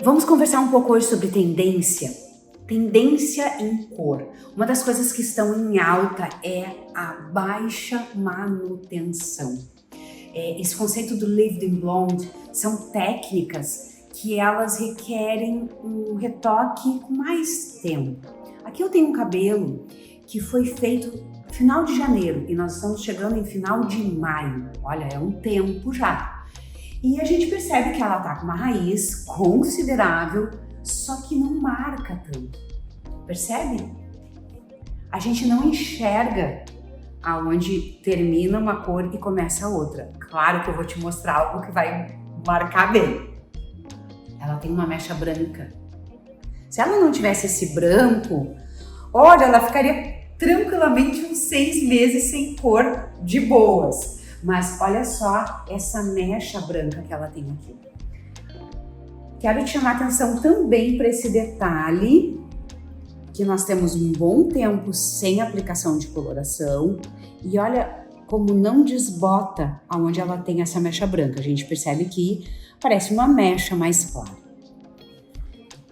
Vamos conversar um pouco hoje sobre tendência. Tendência em cor. Uma das coisas que estão em alta é a baixa manutenção. Esse conceito do Lived in Blonde são técnicas que elas requerem um retoque com mais tempo. Aqui eu tenho um cabelo que foi feito no final de janeiro e nós estamos chegando em final de maio. Olha, é um tempo já. E a gente percebe que ela tá com uma raiz considerável, só que não marca tanto. Percebe? A gente não enxerga aonde termina uma cor e começa a outra. Claro que eu vou te mostrar algo que vai marcar bem. Ela tem uma mecha branca. Se ela não tivesse esse branco, olha, ela ficaria tranquilamente uns 6 meses sem cor de boas. Mas olha só essa mecha branca que ela tem aqui. Quero te chamar atenção também para esse detalhe, que nós temos um bom tempo sem aplicação de coloração. E olha como não desbota aonde ela tem essa mecha branca. A gente percebe que parece uma mecha mais clara.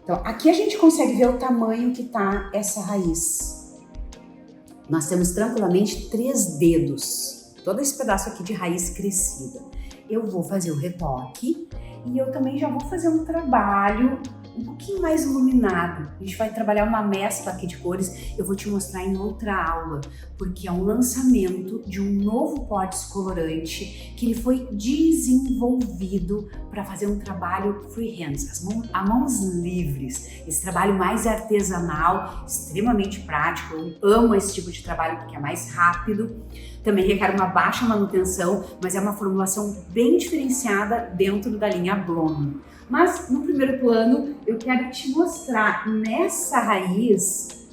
Então aqui a gente consegue ver o tamanho que tá essa raiz. Nós temos tranquilamente 3 dedos. Todo esse pedaço aqui de raiz crescida. Eu vou fazer o retoque e eu também já vou fazer um trabalho um pouquinho mais iluminado. A gente vai trabalhar uma mescla aqui de cores, eu vou te mostrar em outra aula, porque é um lançamento de um novo pó descolorante que ele foi desenvolvido para fazer um trabalho freehand, a mãos livres. Esse trabalho mais artesanal, extremamente prático. Eu amo esse tipo de trabalho porque é mais rápido. Também requer uma baixa manutenção, mas é uma formulação bem diferenciada dentro da linha Blonde. Mas no primeiro plano eu quero te mostrar nessa raiz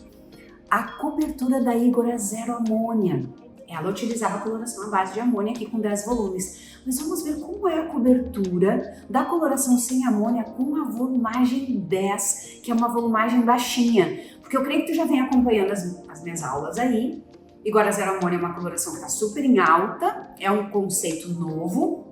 a cobertura da Igora Zero Amônia. Ela utilizava a coloração à base de amônia aqui com 10 volumes. Mas vamos ver como é a cobertura da coloração sem amônia com a volumagem 10, que é uma volumagem baixinha. Porque eu creio que tu já vem acompanhando as minhas aulas aí. Igora Zero Amônia é uma coloração que está super em alta, é um conceito novo,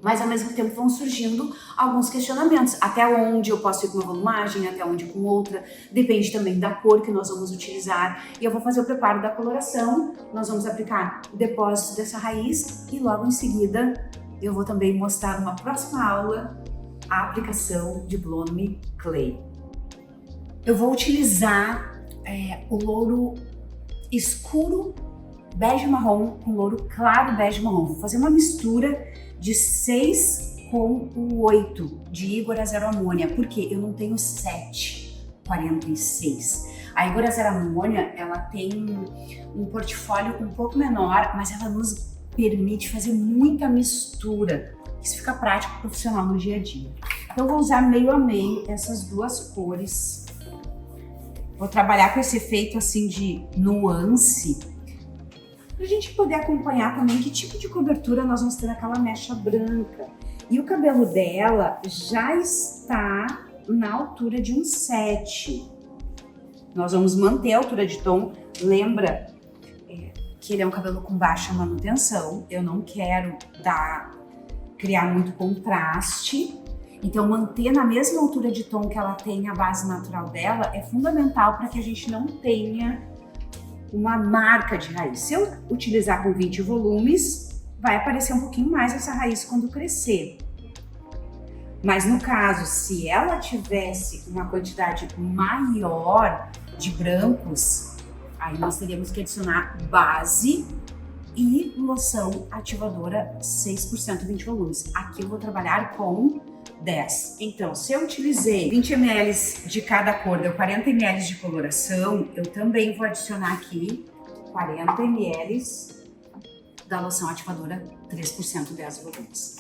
mas ao mesmo tempo vão surgindo alguns questionamentos. Até onde eu posso ir com uma volumagem, até onde com outra, depende também da cor que nós vamos utilizar. E eu vou fazer o preparo da coloração, nós vamos aplicar o depósito dessa raiz e logo em seguida eu vou também mostrar numa próxima aula a aplicação de Blonde Me Clay. Eu vou utilizar o louro escuro bege marrom com louro claro bege marrom. Vou fazer uma mistura de 6 com o 8 de Igora Zero Amônia, porque eu não tenho 7,46. A Igora Zero Amônia, ela tem um portfólio um pouco menor, mas ela nos permite fazer muita mistura. Isso fica prático e profissional no dia a dia. Então eu vou usar meio a meio essas duas cores. Vou trabalhar com esse efeito assim de nuance, para a gente poder acompanhar também que tipo de cobertura nós vamos ter naquela mecha branca. E o cabelo dela já está na altura de um 7. Nós vamos manter a altura de tom. Lembra que ele é um cabelo com baixa manutenção. Eu não quero criar muito contraste. Então manter na mesma altura de tom que ela tem a base natural dela é fundamental para que a gente não tenha uma marca de raiz. Se eu utilizar com 20 volumes, vai aparecer um pouquinho mais essa raiz quando crescer. Mas no caso, se ela tivesse uma quantidade maior de brancos, aí nós teríamos que adicionar base e loção ativadora 6% 20 volumes. Aqui eu vou trabalhar com 10. Então, se eu utilizei 20 ml de cada cor, deu 40 ml de coloração, eu também vou adicionar aqui 40 ml da loção ativadora 3% 10 volumes.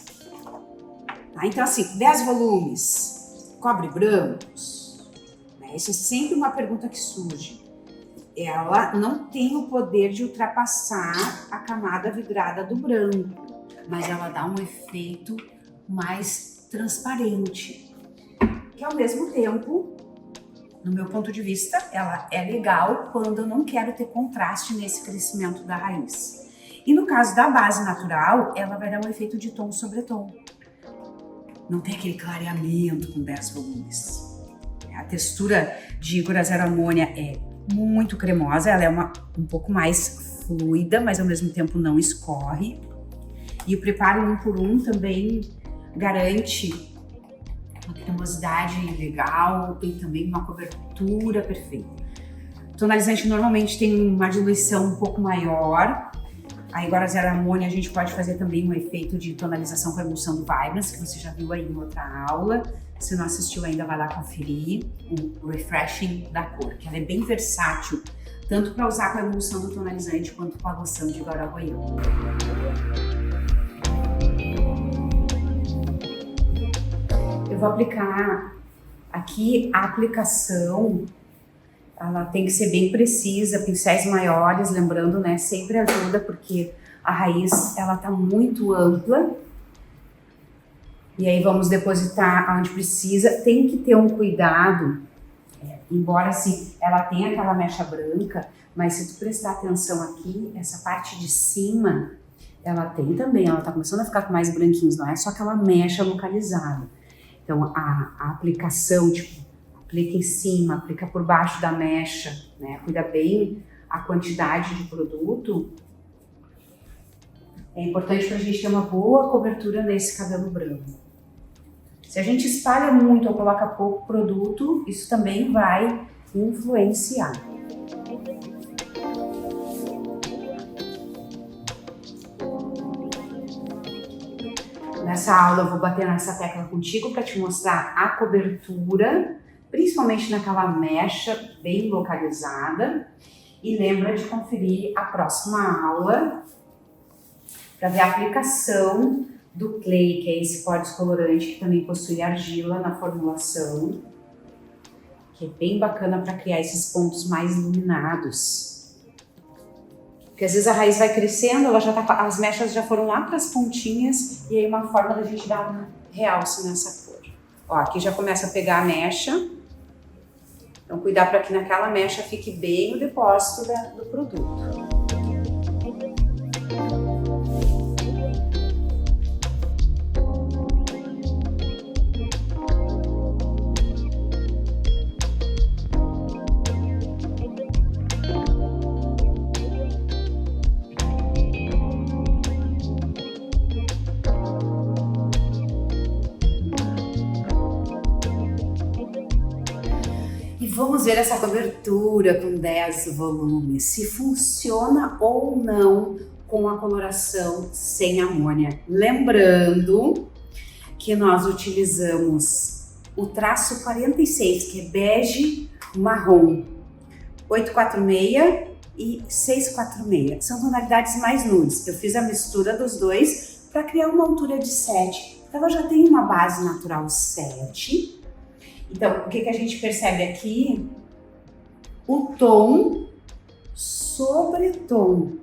Tá? Então assim, 10 volumes, cobre brancos, né? Isso é sempre uma pergunta que surge. Ela não tem o poder de ultrapassar a camada vidrada do branco, mas ela dá um efeito mais transparente, que ao mesmo tempo, no meu ponto de vista, ela é legal quando eu não quero ter contraste nesse crescimento da raiz. E no caso da base natural, ela vai dar um efeito de tom sobre tom. não tem aquele clareamento com 10 volumes. A textura de Ígora Zero Amônia é muito cremosa, ela é um pouco mais fluida, mas ao mesmo tempo não escorre. E o preparo 1 por 1 também garante uma cremosidade legal, tem também uma cobertura perfeita. O tonalizante normalmente tem uma diluição um pouco maior. A Ígora Zero Amônia a gente pode fazer também um efeito de tonalização com a emulsão do Vibrance, que você já viu aí em outra aula. Se não assistiu ainda, vai lá conferir o refreshing da cor, que ela é bem versátil, tanto para usar com a emulsão do tonalizante quanto com a loção de Ígora Goiano. Eu vou aplicar aqui a aplicação, ela tem que ser bem precisa, pincéis maiores, lembrando, né, sempre ajuda, porque a raiz, ela tá muito ampla. E aí vamos depositar onde precisa, tem que ter um cuidado, embora assim, ela tenha aquela mecha branca, mas se tu prestar atenção aqui, essa parte de cima, ela tem também, ela tá começando a ficar com mais branquinhos, não é só aquela mecha localizada. Então a aplicação, tipo, aplica em cima, aplica por baixo da mecha, né? Cuida bem a quantidade de produto. É importante para a gente ter uma boa cobertura nesse cabelo branco. Se a gente espalha muito ou coloca pouco produto, isso também vai influenciar. Nessa aula eu vou bater nessa tecla contigo para te mostrar a cobertura, principalmente naquela mecha bem localizada. E lembra de conferir a próxima aula para ver a aplicação do clay, que é esse pó descolorante que também possui argila na formulação, que é bem bacana para criar esses pontos mais iluminados. Porque às vezes a raiz vai crescendo, ela já tá, as mechas já foram lá para as pontinhas, e aí uma forma da gente dar um realce nessa cor. Ó, aqui já começa a pegar a mecha, então cuidar para que naquela mecha fique bem o depósito do produto. Vamos ver essa cobertura com 10 volumes, se funciona ou não com a coloração sem amônia. Lembrando que nós utilizamos o traço 46, que é bege marrom, 846 e 646. São tonalidades mais nudes. Eu fiz a mistura dos dois para criar uma altura de 7. Então ela já tem uma base natural 7. Então, o que a gente percebe aqui? O tom sobre tom.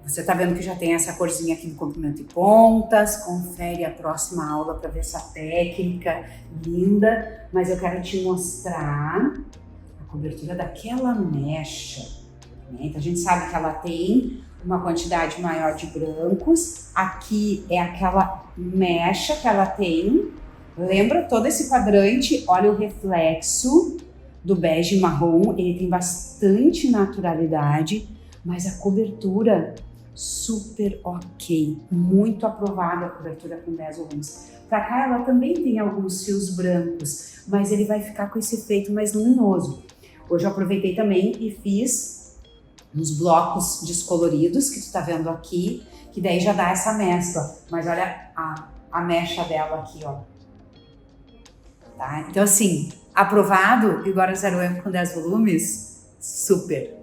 Você tá vendo que já tem essa corzinha aqui no comprimento e pontas. Confere a próxima aula para ver essa técnica linda. Mas eu quero te mostrar a cobertura daquela mecha, né? Então, a gente sabe que ela tem uma quantidade maior de brancos. Aqui é aquela mecha que ela tem. Lembra todo esse quadrante? Olha o reflexo do bege marrom, ele tem bastante naturalidade, mas a cobertura super ok, muito aprovada a cobertura com 10 volumes. Pra cá ela também tem alguns fios brancos, mas ele vai ficar com esse efeito mais luminoso. Hoje eu aproveitei também e fiz uns blocos descoloridos, que tu tá vendo aqui, que daí já dá essa mescla, mas olha a mecha dela aqui, ó. Tá? Então assim, aprovado, Ígora Zero Amônia com 10 volumes? Super!